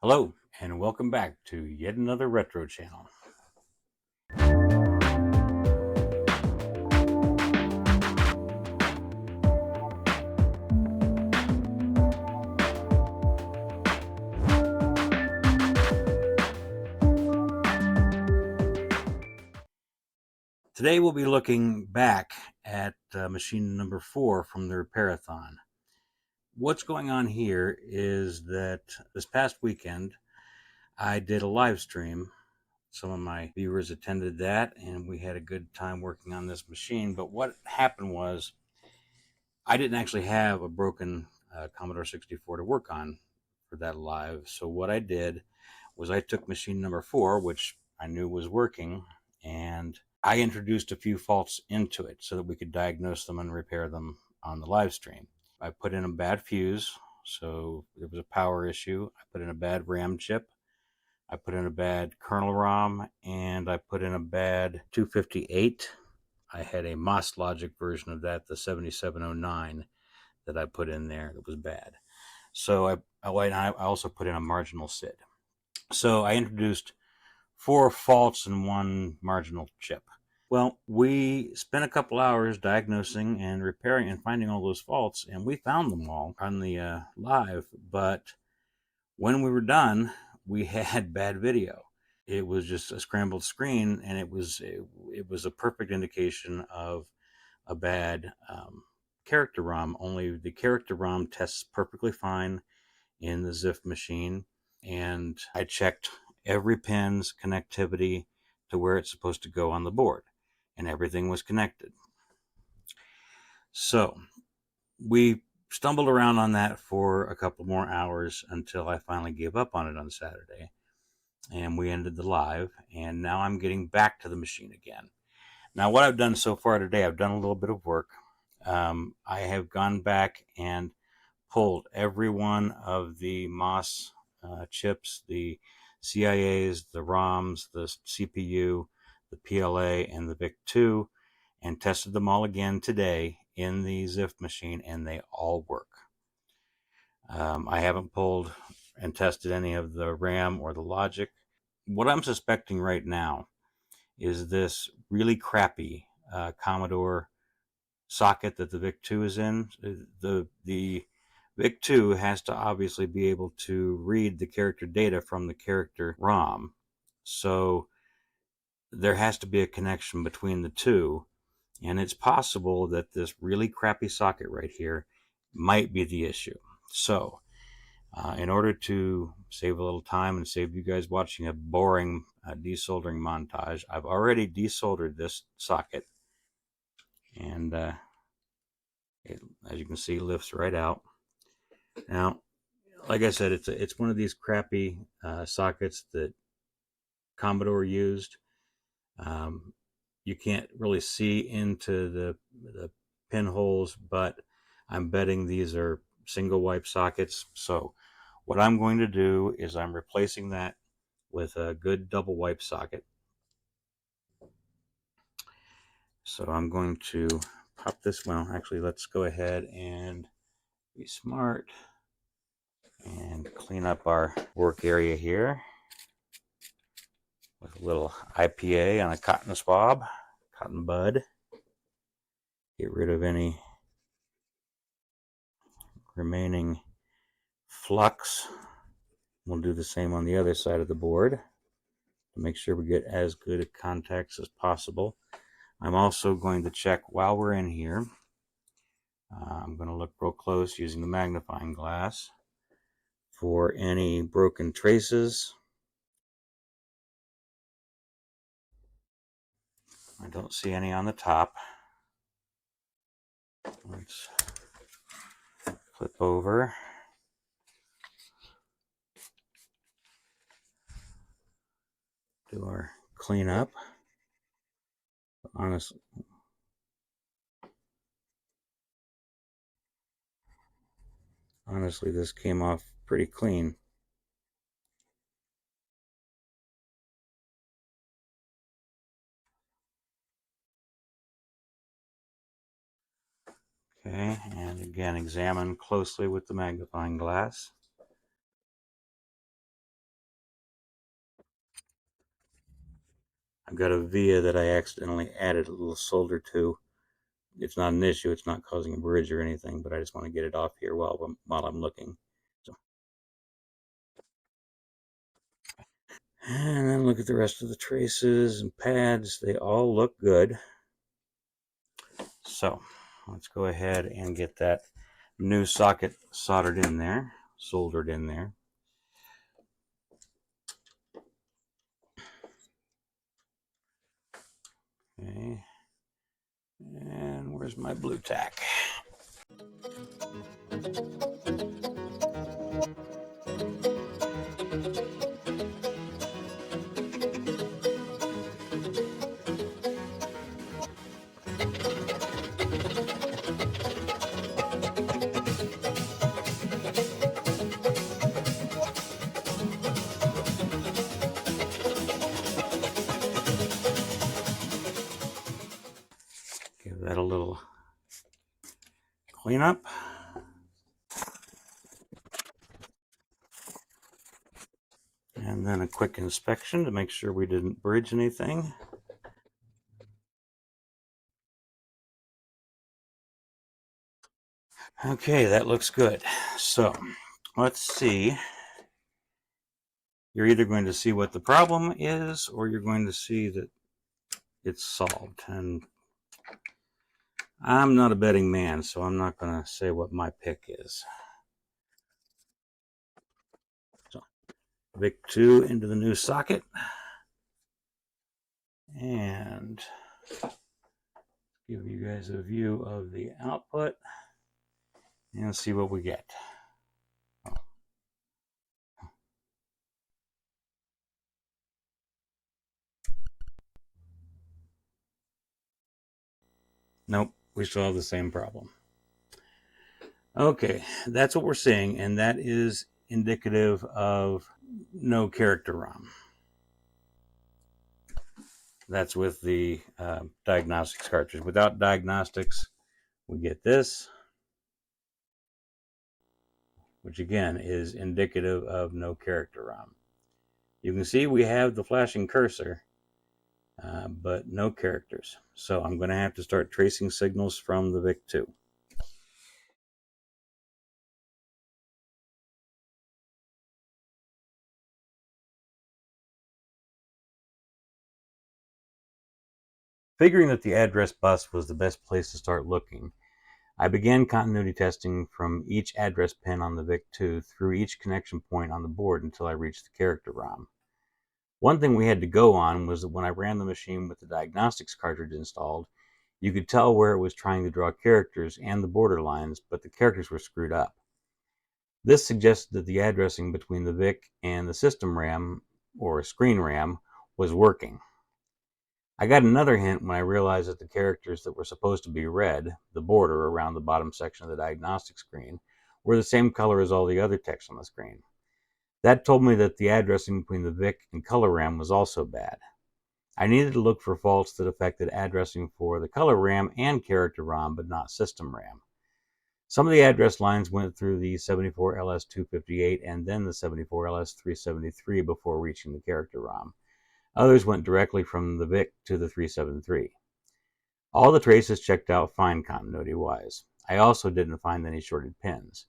Hello, and welcome back to yet another retro channel. Today we'll be looking back at machine number 4 from the Repairathon. What's going on here is that this past weekend I did a live stream. Some of my viewers attended that, and we had a good time working on this machine. But what happened was I didn't actually have a broken Commodore 64 to work on for that live. So what I did was I took machine number 4, which I knew was working, and I introduced a few faults into it so that we could diagnose them and repair them on the live stream. I put in a bad fuse, so there was a power issue. I put in a bad RAM chip. I put in a bad kernel ROM, and I put in a bad 258. I had a MOS Logic version of that, the 7709, that I put in there that was bad. So I also put in a marginal SID. So I introduced 4 faults in one marginal chip. Well, we spent a couple hours diagnosing and repairing and finding all those faults, and we found them all on the live. But when we were done, we had bad video. It was just a scrambled screen, and it was a perfect indication of a bad character ROM. Only the character ROM tests perfectly fine in the ZIF machine, and I checked every pin's connectivity to where it's supposed to go on the board, and everything was connected. So we stumbled around on that for a couple more hours until I finally gave up on it on Saturday, and we ended the live, and now I'm getting back to the machine again. Now, what I've done so far today, I've done a little bit of work. I have gone back and pulled every one of the MOS chips, the CIAs, the ROMs, the CPU, the PLA, and the VIC-2, and tested them all again today in the ZIF machine, and they all work. I haven't pulled and tested any of the RAM or the logic. What I'm suspecting right now is this really crappy Commodore socket that the VIC-2 is in. The VIC-2 has to obviously be able to read the character data from the character ROM. So there has to be a connection between the two. And it's possible that this really crappy socket right here might be the issue. So in order to save a little time and save you guys watching a boring desoldering montage, I've already desoldered this socket. And it, as you can see, lifts right out. Now, like I said, it's one of these crappy sockets that Commodore used. You can't really see into the pinholes, but I'm betting these are single wipe sockets. So what I'm going to do is I'm replacing that with a good double wipe socket. So I'm going to pop this. Well, actually, let's go ahead and be smart and clean up our work area here with a little IPA on a cotton swab, cotton bud. Get rid of any remaining flux. We'll do the same on the other side of the board to make sure we get as good a contacts as possible. I'm also going to check while we're in here. I'm going to look real close using the magnifying glass for any broken traces. I don't see any on the top. Let's flip over. Do our cleanup. Honestly, this came off pretty clean. Okay, and again, examine closely with the magnifying glass. I've got a via that I accidentally added a little solder to. It's not an issue. It's not causing a bridge or anything, but I just want to get it off here while I'm looking. So, and then look at the rest of the traces and pads. They all look good. So let's go ahead and get that new socket soldered in there, soldered in there. Okay. And where's my blue tack? Give that a little cleanup. And then a quick inspection to make sure we didn't bridge anything. Okay, that looks good. So let's see. You're either going to see what the problem is or you're going to see that it's solved. And I'm not a betting man, so I'm not going to say what my pick is. So, VIC2 into the new socket. And give you guys a view of the output and see what we get. Nope, we still have the same problem. Okay, that's what we're seeing, and that is indicative of no character ROM. That's with the diagnostics cartridge. Without diagnostics, we get this, which again is indicative of no character ROM. You can see we have the flashing cursor, but no characters. So I'm going to have to start tracing signals from the VIC2. Figuring that the address bus was the best place to start looking, I began continuity testing from each address pin on the VIC2 through each connection point on the board until I reached the character ROM. One thing we had to go on was that when I ran the machine with the diagnostics cartridge installed, you could tell where it was trying to draw characters and the border lines, but the characters were screwed up. This suggested that the addressing between the VIC and the system RAM, or screen RAM, was working. I got another hint when I realized that the characters that were supposed to be red, the border around the bottom section of the diagnostic screen, were the same color as all the other text on the screen. That told me that the addressing between the VIC and color RAM was also bad. I needed to look for faults that affected addressing for the color RAM and character ROM, but not system RAM. Some of the address lines went through the 74LS258 and then the 74LS373 before reaching the character ROM. Others went directly from the VIC to the 373. All the traces checked out fine continuity-wise. I also didn't find any shorted pins.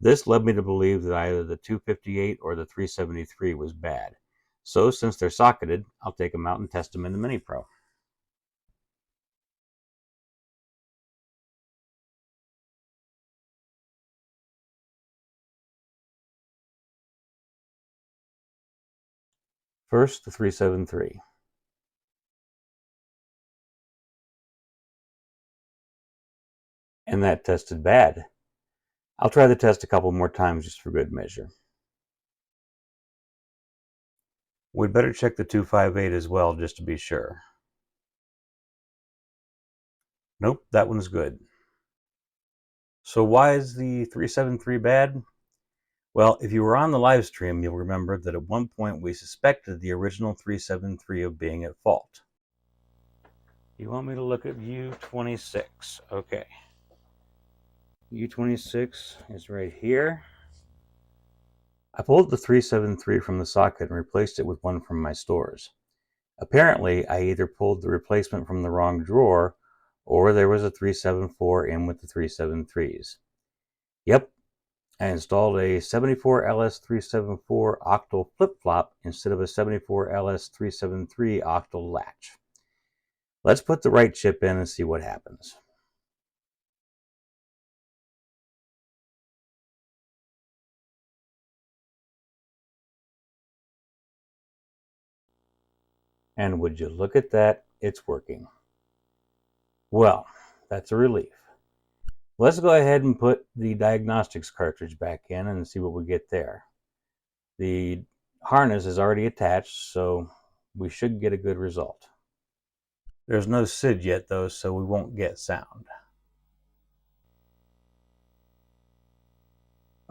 This led me to believe that either the 258 or the 373 was bad. So since they're socketed, I'll take them out and test them in the Mini Pro. First, the 373. And that tested bad. I'll try the test a couple more times just for good measure. We'd better check the 258 as well just to be sure. Nope, that one's good. So why is the 373 bad? Well, if you were on the live stream, you'll remember that at one point we suspected the original 373 of being at fault. You want me to look at U26? Okay. U26 is right here. I pulled the 373 from the socket and replaced it with one from my stores. Apparently, I either pulled the replacement from the wrong drawer or there was a 374 in with the 373s. Yep, I installed a 74LS374 octal flip-flop instead of a 74LS373 octal latch. Let's put the right chip in and see what happens. And would you look at that, it's working. Well, that's a relief. Let's go ahead and put the diagnostics cartridge back in and see what we get there. The harness is already attached, so we should get a good result. There's no SID yet though, so we won't get sound.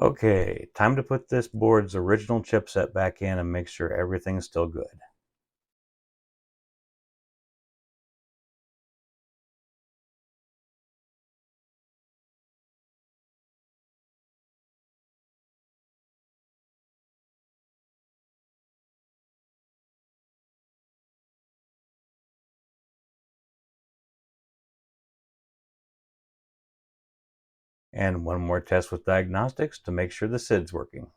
Okay, time to put this board's original chipset back in and make sure everything's still good. And one more test with diagnostics to make sure the SID's working.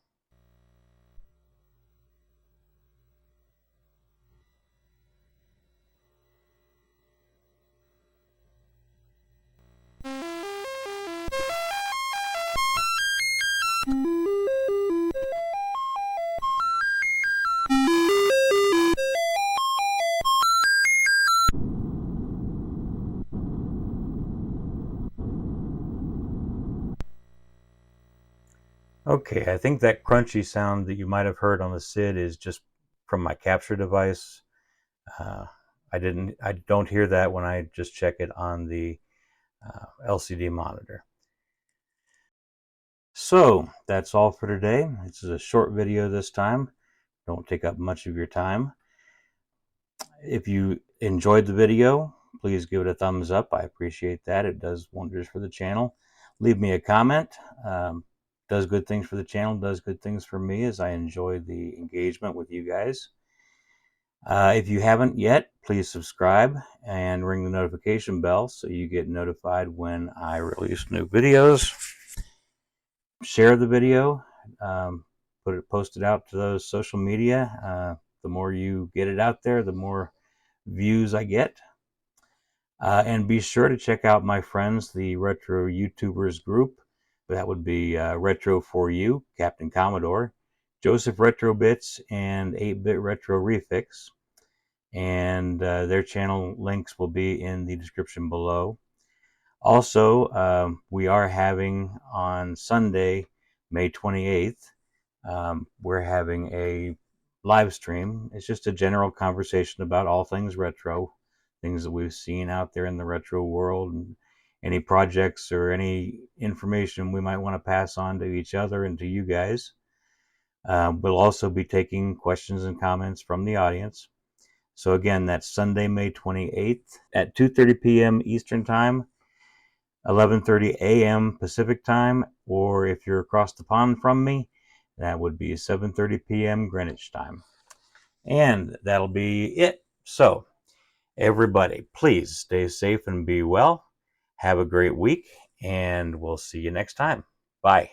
Okay, I think that crunchy sound that you might have heard on the SID is just from my capture device. I don't hear that when I just check it on the LCD monitor. So that's all for today. This is a short video this time. Don't take up much of your time. If you enjoyed the video, please give it a thumbs up. I appreciate that. It does wonders for the channel. Leave me a comment. Does good things for the channel, does good things for me as I enjoy the engagement with you guys. If you haven't yet, please subscribe and ring the notification bell so you get notified when I release new videos. Share the video, post it out to those social media. The more you get it out there, the more views I get. And be sure to check out my friends, the Retro YouTubers group. That would be Retro for You, Captain Commodore, Joseph Retro Bits, and 8-Bit Retro Refix. And their channel links will be in the description below. Also, we are having on Sunday, May 28th, we're having a live stream. It's just a general conversation about all things retro, things that we've seen out there in the retro world, and any projects or any information we might want to pass on to each other and to you guys. We'll also be taking questions and comments from the audience. So again, that's Sunday, May 28th at 2:30 p.m. Eastern Time, 11:30 a.m. Pacific Time, or if you're across the pond from me, that would be 7:30 p.m. Greenwich Time. And that'll be it. So, everybody, please stay safe and be well. Have a great week, and we'll see you next time. Bye.